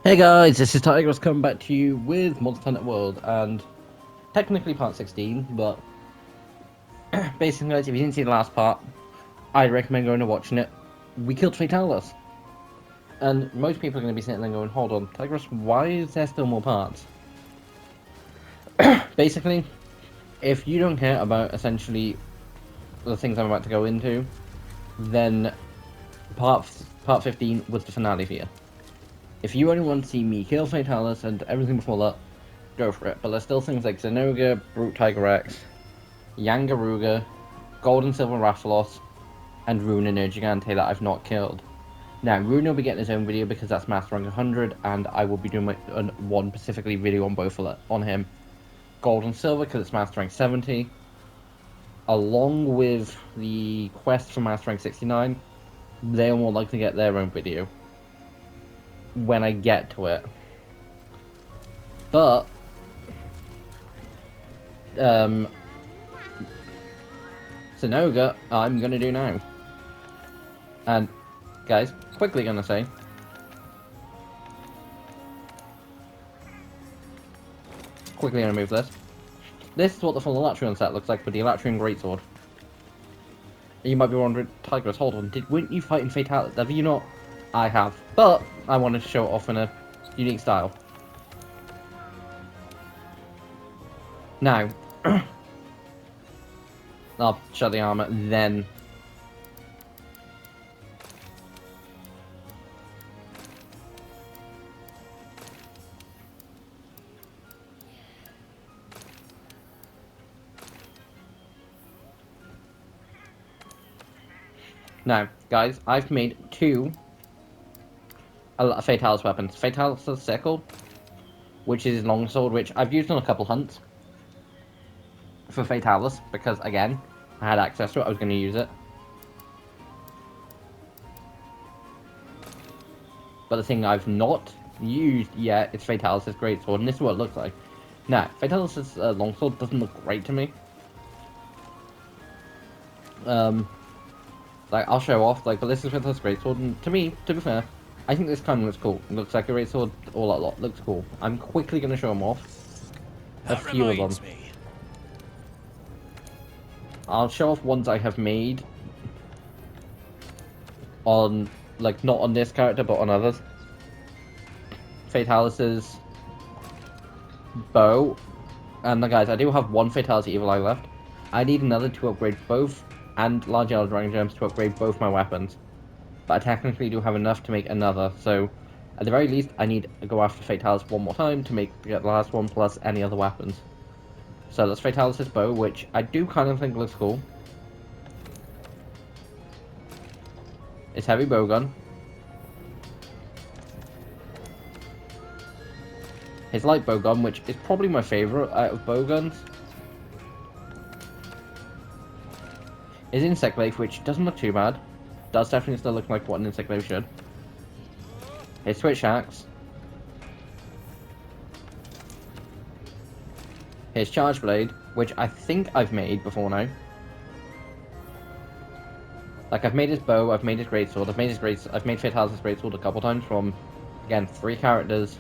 Hey guys, this is Tigers coming back to you with Monster Hunter World, and technically part 16, but basically guys, if you didn't see the last part, I'd recommend going and watching it. We killed Fatalis, and most people are going to be sitting there going, hold on, Tigers, why is there still more parts? Basically, if you don't care about essentially the things I'm about to go into, then part 15 was the finale for you. If you only want to see me kill Fatalis and everything before that, go for it. But there's still things like Zenoga, Brute Tiger Rex, Yangaruga, Gold and Silver Rathalos, and Rune and Gigante that I've not killed. Now, Rune will be getting his own video because that's Master Rank 100, and I will be doing one specifically video on both of that, on him. Gold and Silver because it's Master Rank 70, along with the quest for Master Rank 69, they'll more likely get their own video when I get to it. But Zenoga, I'm gonna do now. And guys, quickly gonna say, quickly gonna move this. This is what the full Elatrion set looks like with the Elatrion Greatsword. You might be wondering, Tigers, hold on, weren't you fighting Fatalis? Have you not? I have, but I wanted to show it off in a unique style. Now, I'll show the armor, then now, guys, I've made two Fatalis weapons. Fatalis' Sickle, which is his longsword, which I've used on a couple hunts for Fatalis, because, again, I had access to it, I was going to use it. But the thing I've not used yet is Fatalis' Greatsword, and this is what it looks like. Now, Fatalis' longsword doesn't look great to me. Like, I'll show off, like, but this is Fatalis' Greatsword, and to me, to be fair, I think this kind of looks cool. It looks like a Greatsword, all that lot looks cool. I'm quickly going to show them off. A few of them. I'll show off ones I have made on, like, not on this character, but on others. Fatalis' bow. And guys, I do have one Fatality Evil Eye left. I need another to upgrade both, and large yellow dragon gems to upgrade both my weapons. But I technically do have enough to make another, so at the very least, I need to go after Fatalis one more time to get the last one, plus any other weapons. So that's Fatalis' bow, which I do kind of think looks cool. It's heavy bowgun. His light bowgun, which is probably my favourite out of bowguns, is Insect Glaive, which doesn't look too bad. Does definitely still look like what an Insect Glaive should. His Switch Axe. His Charge Blade, which I think I've made before now. Like, I've made his bow, I've made his greatsword, I've made Fatalis' greatsword a couple times from, again, 3 characters.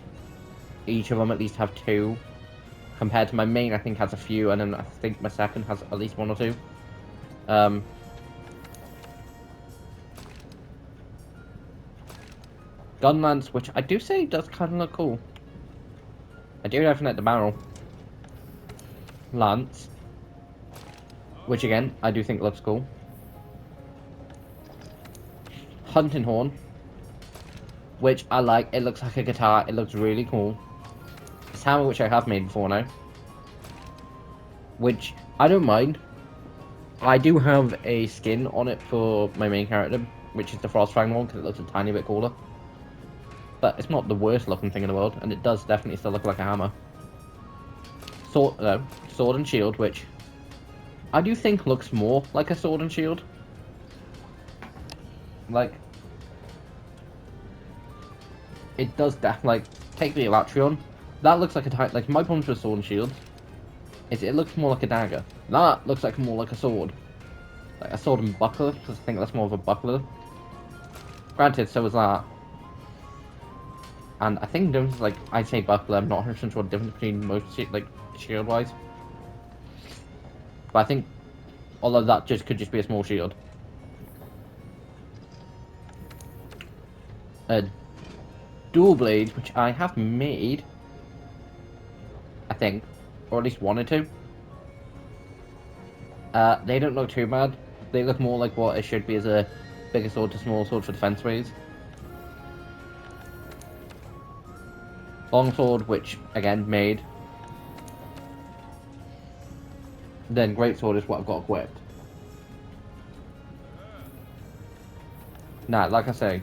Each of them at least have 2. Compared to my main, I think has a few, and then I think my second has at least 1 or 2. Gun Lance, which I do say does kind of look cool. I do definitely like the barrel. Lance, which again, I do think looks cool. Hunting Horn, which I like. It looks like a guitar. It looks really cool. This hammer, which I have made before now, which I don't mind. I do have a skin on it for my main character, which is the Frostfang one, because it looks a tiny bit cooler. But it's not the worst looking thing in the world, and it does definitely still look like a hammer. Sword and shield, which I do think looks more like a sword and shield. Like, it does like, take the Elatrion. That looks like a like, my problems with sword and shields is it looks more like a dagger. That looks like more like a sword. Like a sword and buckler, because I think that's more of a buckler. Granted, so is that. And I think the difference, like, I'd say buckler, I'm not 100% sure the difference between most, like, shield-wise. But I think all of that could just be a small shield. Dual blades, which I have made, I think, or at least wanted to. They don't look too bad. They look more like what it should be as a bigger sword to small sword for defense ways. Longsword, which, again, made. Then greatsword is what I've got equipped. Now, like I say,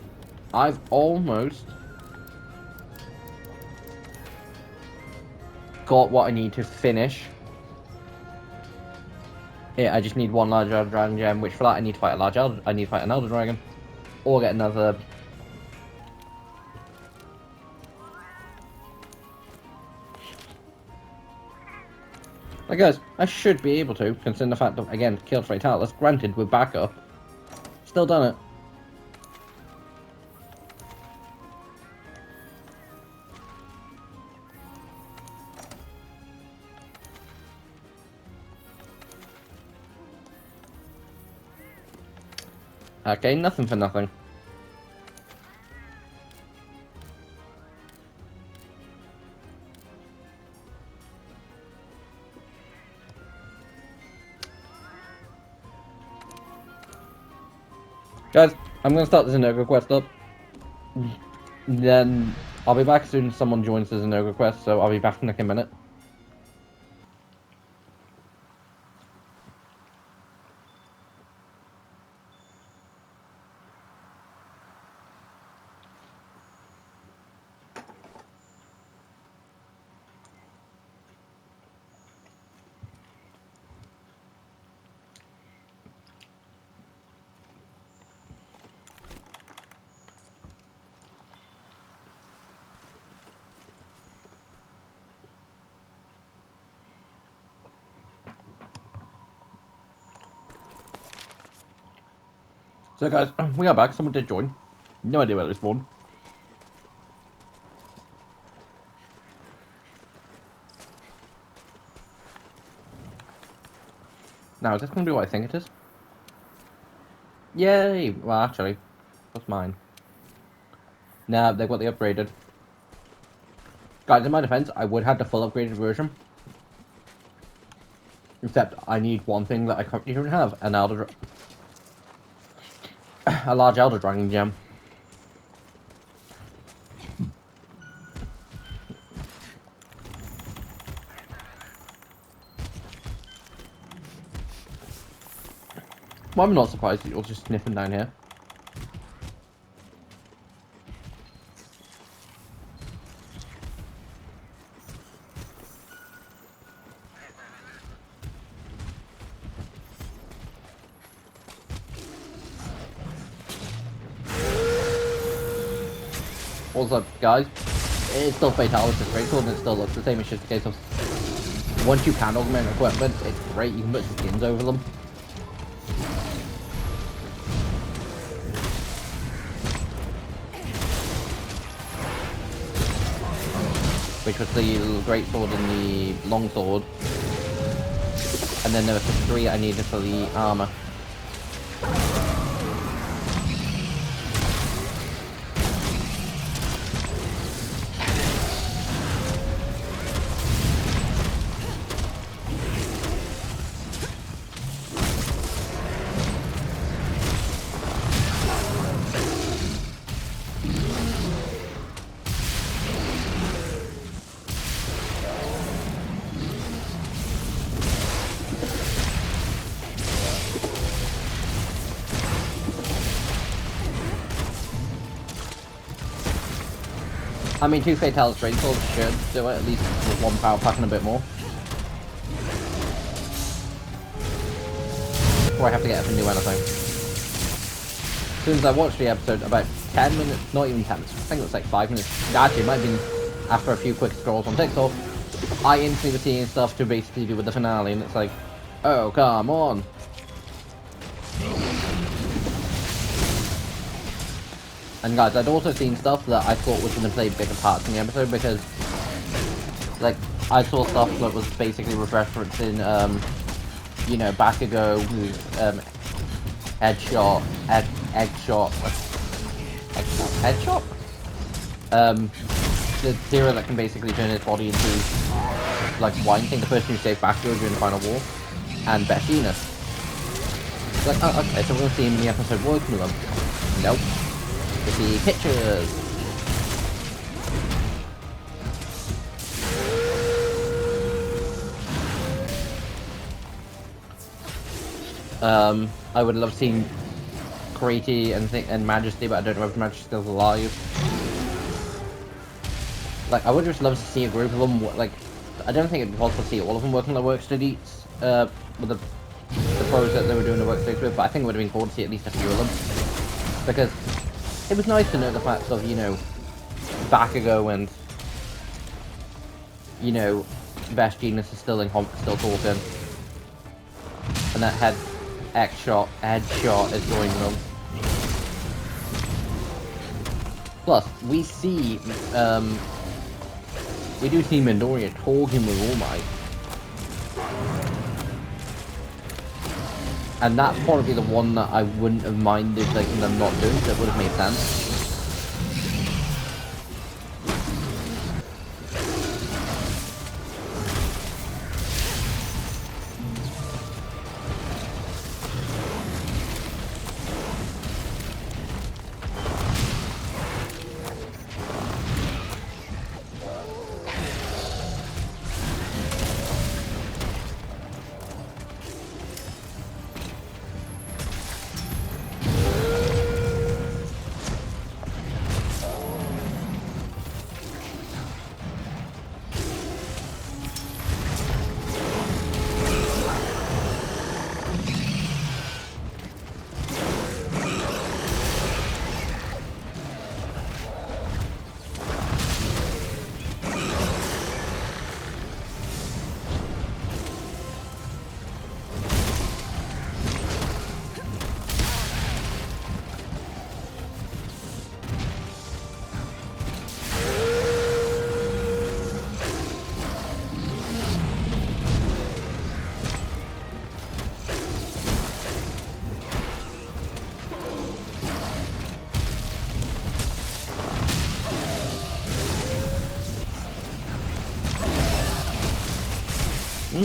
I've almost got what I need to finish. Yeah, I just need one large elder dragon gem, which for that I need to fight a large elder. I need to fight an elder dragon, or get another. Like guys, I should be able to, considering the fact that again, killed Fatalis, granted with backup, still done it. Okay, nothing for nothing. Guys, I'm going to start the Zenoga quest up. Then I'll be back as soon as someone joins the Zenoga quest, so I'll be back in like a minute. So guys, we are back. Someone did join. No idea where they spawned. Now, is this going to be what I think it is? Yay! Well, actually, that's mine. Nah, they've got the upgraded. Guys, in my defense, I would have the full upgraded version. Except, I need one thing that I currently don't have. A large elder dragon gem. Well, I'm not surprised that you're just sniffing down here. What's up, guys? It's still Fatalis, it's great sword, and it still looks the same. It's just a case of once you can augment equipment, it's great. You can put skins over them. Which was the great sword and the long sword, and then there was the 3 I needed for the armor. I mean, 2 Fatalis Great Swords should do it, at least with 1 power pack and a bit more. Or I have to get it from New anything. As soon as I watched the episode, about 10 minutes, not even 10 minutes, I think it was like 5 minutes, actually it might have been after a few quick scrolls on TikTok, I instantly was seeing stuff to basically do with the finale, and it's like, oh, come on. And guys, I'd also seen stuff that I thought was going to play bigger parts in the episode, because, like, I saw stuff that was basically referencing, you know, Bakugo, who's, headshot, the hero that can basically turn his body into, like, Wine King, the person who saved Bakugo during the final war, and Beshina. It's like, oh, okay, so we're going to see him in the episode working with them. Nope. We see pictures. I would love seeing Kriti and Majesty, but I don't know if Majesty's still alive. Like, I would just love to see a group of them, like, I don't think it'd be possible to see all of them working their work studies, with the pros that they were doing the work studies with, but I think it would have been cool to see at least a few of them. Because it was nice to know the facts of, you know, Bakugo and, you know, Best Genius is still talking. And that headshot is joining them. Plus, we do see Midoriya talking with All Might. And that's probably the one that I wouldn't have minded, like, them not doing, so it would have made sense.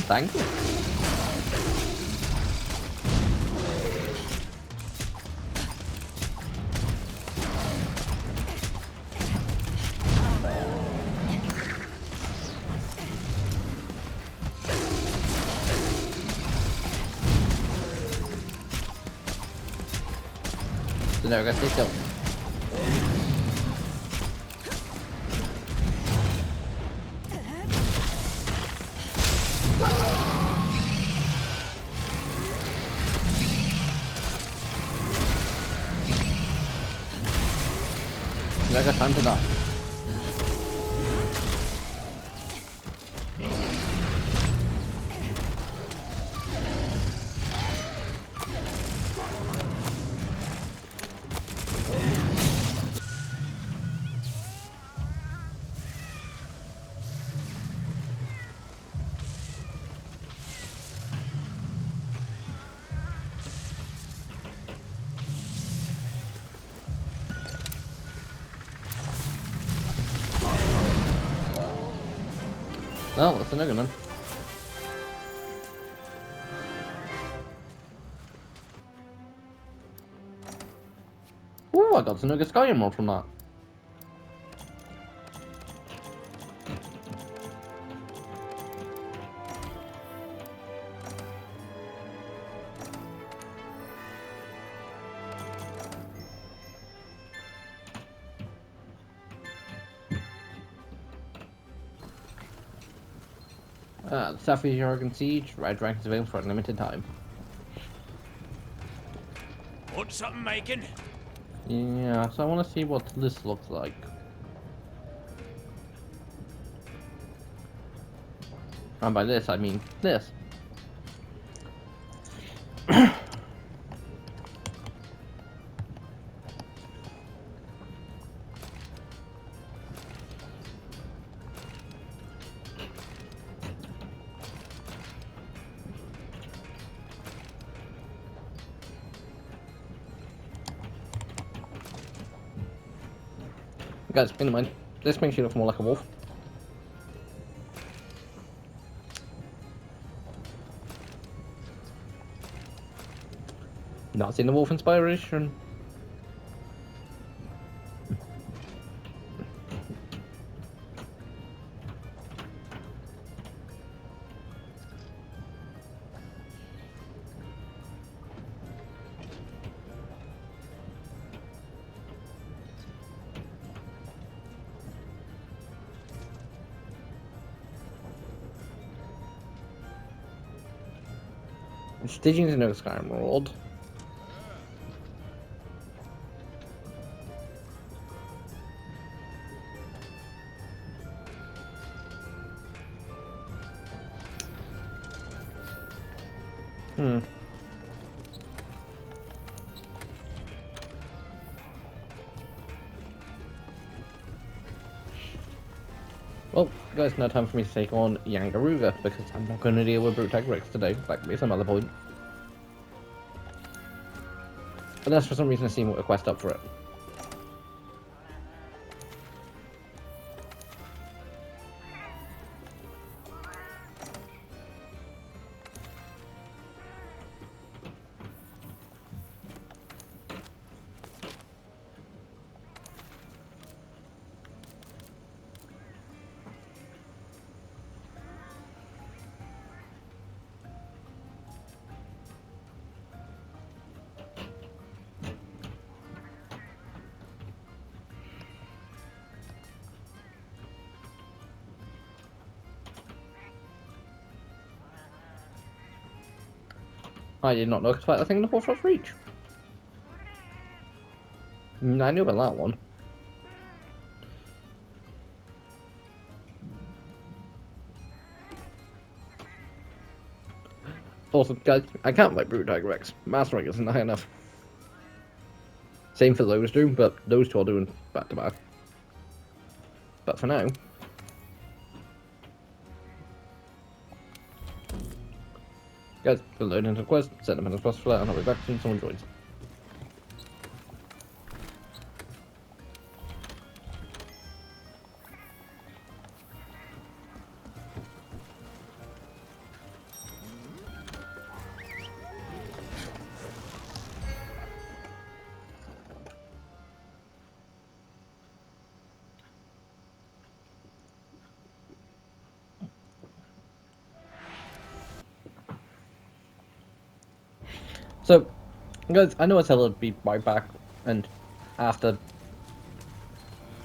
Thank you. So now we're gonna take out. I got time to die. Oh, that's another one. Ooh, I got some Nugget Sky Emerald from that. The Southeast Oregon Siege, Red Rank is available for a limited time. Want something making? Yeah, so I want to see what this looks like. And by this, I mean this. Guys, in mind, this makes you look more like a wolf. Not seen the wolf inspiration. Staging is no Sky Emerald. Well, guys, now time for me to take on Yangaruga, because I'm not going to deal with Brute Rex today, like at some other point. Unless for some reason I see a quest up for it. I did not know to fight the thing in the Horse Reach. I knew about that one. Also, guys, I can't fight Brute Rex. Master Rank isn't high enough. Same for those two, but those two are doing back to back. But for now, guys, go load into the quest, set them in as possible, and I'll be back soon someone joins. So, guys, I know I said I'd be right back, and after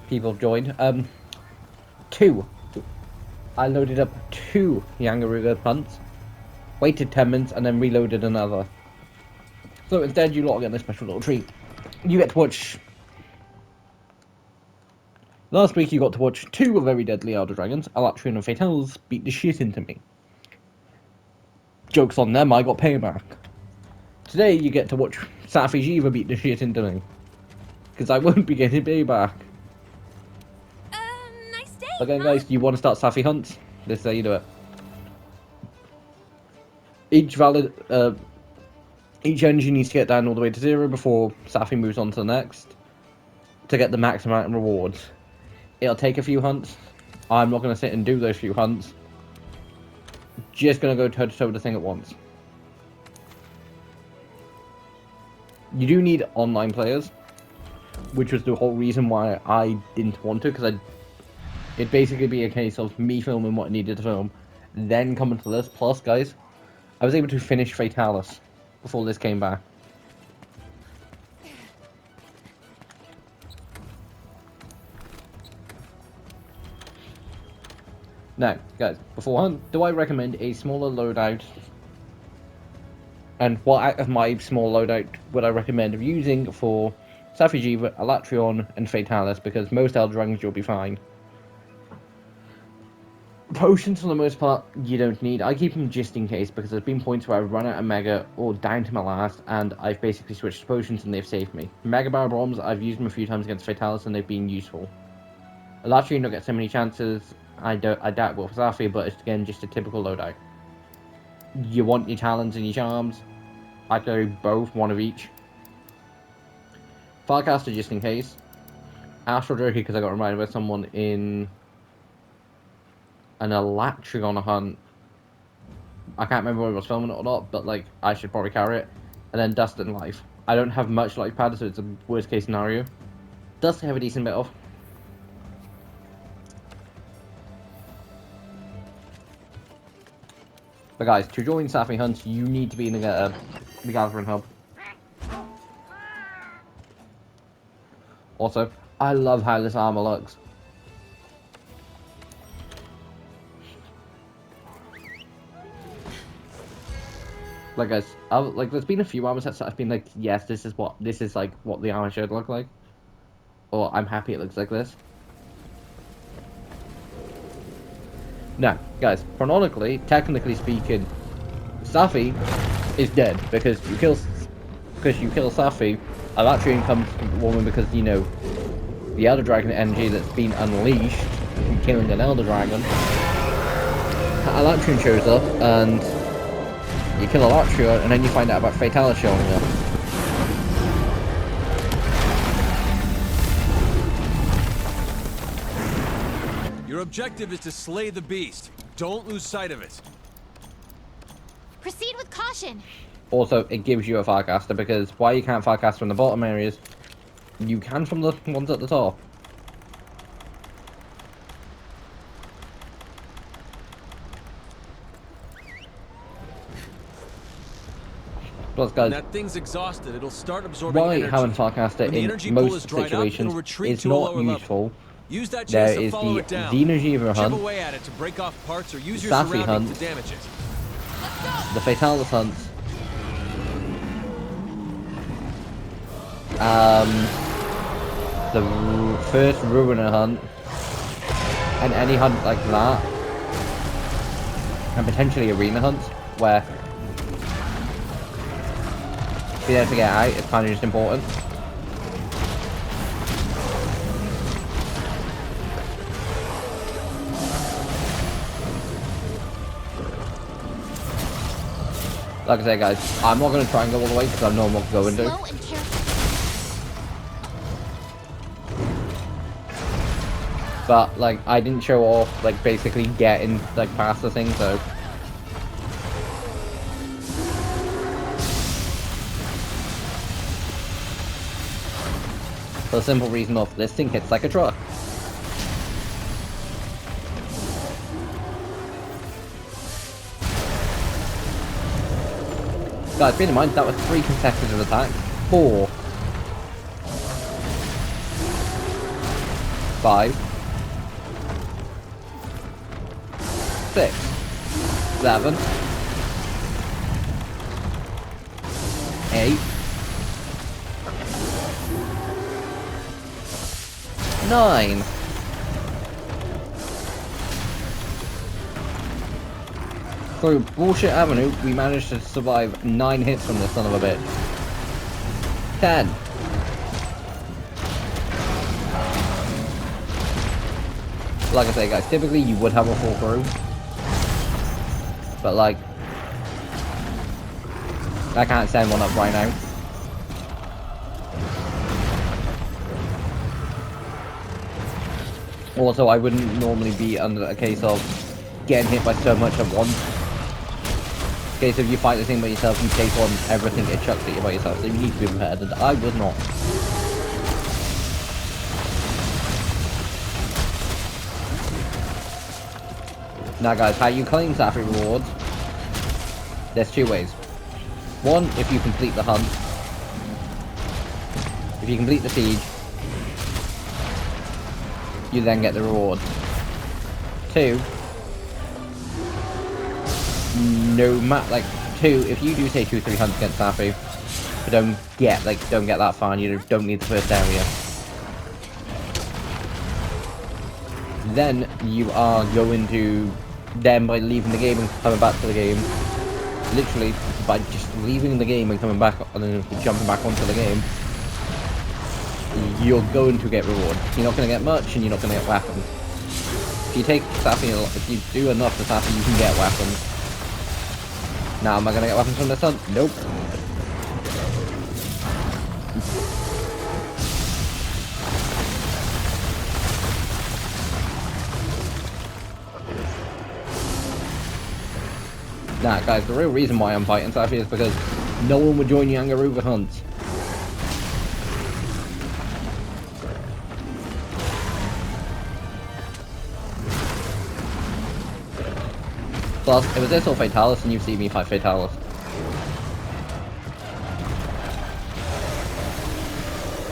people joined, I loaded up 2 Yangaruga punts, waited 10 minutes, and then reloaded another. So instead, you lot get this special little treat. You get to watch... Last week, you got to watch 2 very deadly Elder Dragons, Alatrion and Fatales, beat the shit into me. Joke's on them, I got payback. Today, you get to watch Safi Jiva beat the shit into me. Because I won't be getting payback. Nice day, Again, huh? guys, do you want to start Safi hunts? This is how you do it. Each engine needs to get down all the way to 0 before Safi moves on to the next, to get the max amount of rewards. It'll take a few hunts. I'm not going to sit and do those few hunts. Just going to go toe to toe with the thing at once. You do need online players, which was the whole reason why I didn't want to, because it'd basically be a case of me filming what I needed to film, then coming to this. Plus, guys, I was able to finish Fatalis before this came back. Now, guys, beforehand, do I recommend a smaller loadout? And what out of my small loadout would I recommend using for Safi Jiva, Alatrion, and Fatalis? Because most Elder Dragons you'll be fine. Potions, for the most part, you don't need. I keep them just in case, because there's been points where I've run out of Mega or down to my last, and I've basically switched to Potions and they've saved me. Mega Barrel Bombs, I've used them a few times against Fatalis and they've been useful. Alatrion don't get so many chances. I doubt will for Safi, but it's again just a typical loadout. You want your Talons and your Charms. I go both, one of each. Farcaster just in case. Astral Jerky because I got reminded by someone in an Electric hunt. I can't remember whether I was filming it or not, but like I should probably carry it. And then Dust and Life. I don't have much life pad, so it's a worst case scenario. Dust I have a decent bit of. But guys, to join Safi hunts, you need to be in the Gathering Hub. Also, I love how this armor looks. Like guys, like there's been a few armor sets that I've been like, yes, this is like what the armor should look like, or I'm happy it looks like this. Now, guys, chronologically, technically speaking, Safi is dead because you kill Safi. Alatrian comes to the woman because you know the Elder Dragon energy that's been unleashed from killing an Elder Dragon. Alatrian shows up and you kill Alatria, and then you find out about Fatalis showing up. Your objective is to slay the beast. Don't lose sight of it. Proceed with caution. Also, it gives you a Farcaster, because why you can't Farcaster from the bottom areas, you can from the ones at the top. Plus, guys, When that thing's exhausted, it'll start absorbing why energy. having Farcaster in most situations is not useful. Use that There chance to is follow the it down. Xeno'jiva Chip hunt, away at it to break off parts or use your Safi surroundings hunt, to damage it. the Fatalis hunts, the first Ruiner hunt, and any hunt like that, and potentially arena hunts, where being able to get out is kind of just important. Like I say, guys, I'm not going to try and go all the way because I know I'm not going to. Slow and careful. But like, I didn't show off like basically getting like past the thing, so. For the simple reason of this thing hits like a truck. Guys, bear in mind that was 3 consecutive attacks. 4. 5. 6. 7. 8. 9. Through Bullshit Avenue, we managed to survive 9 hits from this son of a bitch. 10. Like I say, guys, typically you would have a full crew. But like, I can't send one up right now. Also, I wouldn't normally be under a case of getting hit by so much at once. Case if you fight the thing by yourself, you take on everything it chucks at you by yourself, so you need to be prepared, and I was not. Now guys, how you claim Safi rewards, there's 2 ways. One, if you complete the hunt. If you complete the siege, you then get the reward. 2, no matter, like, 2, if you do say 2-3 hunts against Safi, but don't get that far, and you don't need the first area, then you are going to, then by leaving the game and coming back to the game, literally, by just leaving the game and coming back, and then jumping back onto the game, you're going to get reward. You're not going to get much, and you're not going to get weapons. If you take Safi, if you do enough to Safi, you can get weapons. Now, am I going to get weapons from this hunt? Nope. Nah, guys, the real reason why I'm fighting Safi is because no one would join Yangaruga hunts. Plus, if it's this or Fatalis, then you've seen me fight Fatalis.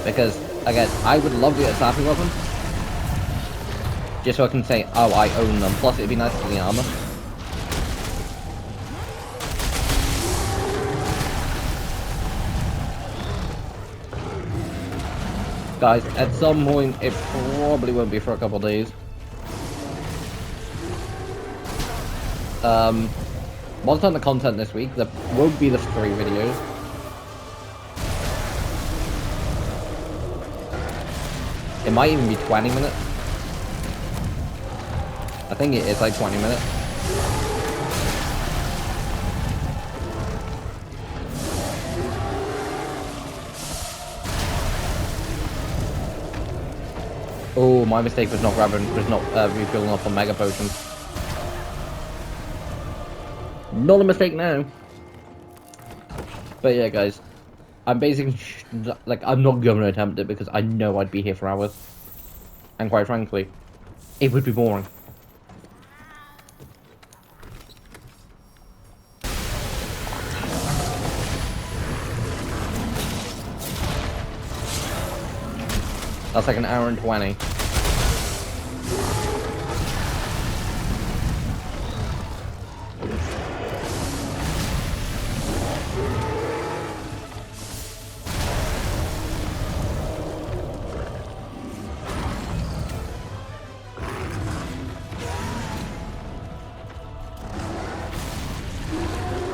Because, again, I would love to get a Safi weapon. Just so I can say, oh, I own them. Plus, it'd be nice for the armor. Guys, at some point, it probably won't be for a couple of days. What's on the content this week? There won't be the 3 videos. It might even be 20 minutes. I think it is like 20 minutes. Oh, my mistake was not refilling up on Mega Potions. Not a mistake now. But yeah, guys, I'm basically like, I'm not going to attempt it because I know I'd be here for hours, and quite frankly, it would be boring. That's like an hour and 20.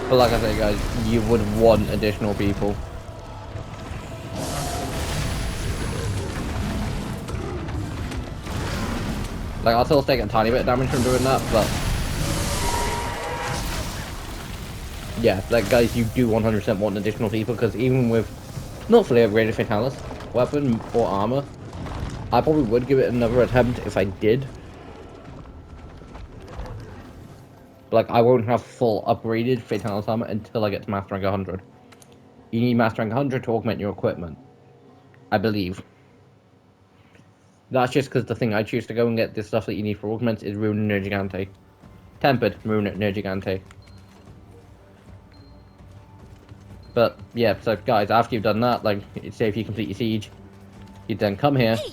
But like I say, guys, you would want additional people. Like, I'll still take a tiny bit of damage from doing that, but yeah, like, guys, you do 100% want additional people, because even with not fully upgraded Fatalis weapon or armor, I probably would give it another attempt if I did. Like, I won't have full upgraded Fatalis armor until I get to Master Rank 100. You need Master Rank 100 to augment your equipment, I believe. That's just because the thing I choose to go and get the stuff that you need for augments is Rune Nergigante. Tempered Rune Nergigante. But, yeah, so guys, after you've done that, like, say if you complete your siege, you'd then come here. Hey,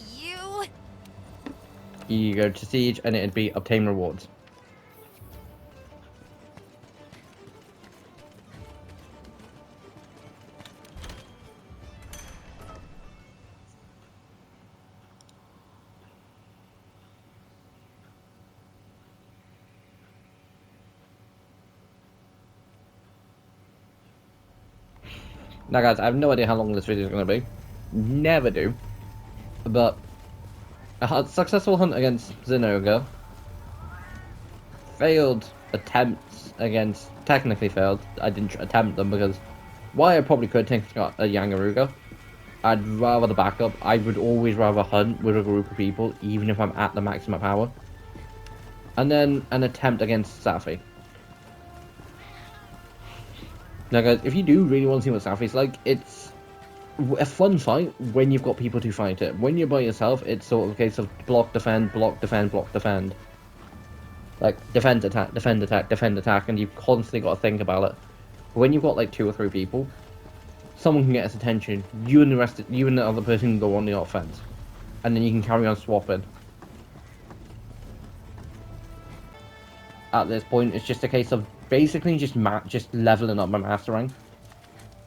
you! You go to siege, and it'd be obtain rewards. Now guys, I have no idea how long this video is going to be. Never do. But a successful hunt against Zinogre. Failed attempts against... Technically failed. I didn't attempt them because... Why I probably could take a Yangaruga. I'd rather the backup. I would always rather hunt with a group of people, even if I'm at the maximum power. And then an attempt against Safi. Now guys, if you do really want to see what Safi's like, it's a fun fight when you've got people to fight it. When you're by yourself, it's sort of a case of block, defend, block, defend, block, defend. Like, defend, attack, defend, attack, defend, attack, and you've constantly got to think about it. But when you've got like 2 or 3 people, someone can get its attention, you and the other person can go on the offense. And then you can carry on swapping. At this point, it's just a case of basically just leveling up my master rank,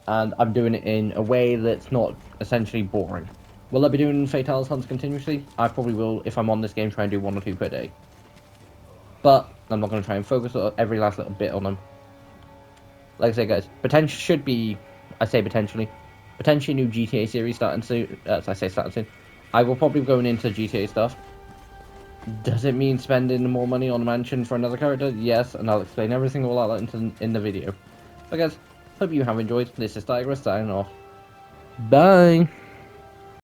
and I'm doing it in a way that's not essentially boring. Will I be doing Fatalis hunts continuously? I probably will. If I'm on this game, try and do 1 or 2 per day, but I'm not going to try and focus on every last little bit on them. Like I say, guys, potentially new GTA series starting soon. Starting soon. I will probably be going into GTA stuff. Does it mean spending more money on a mansion for another character? Yes, and I'll explain everything all out in the video. But guys, hope you have enjoyed. This is Tigress signing off. Bye!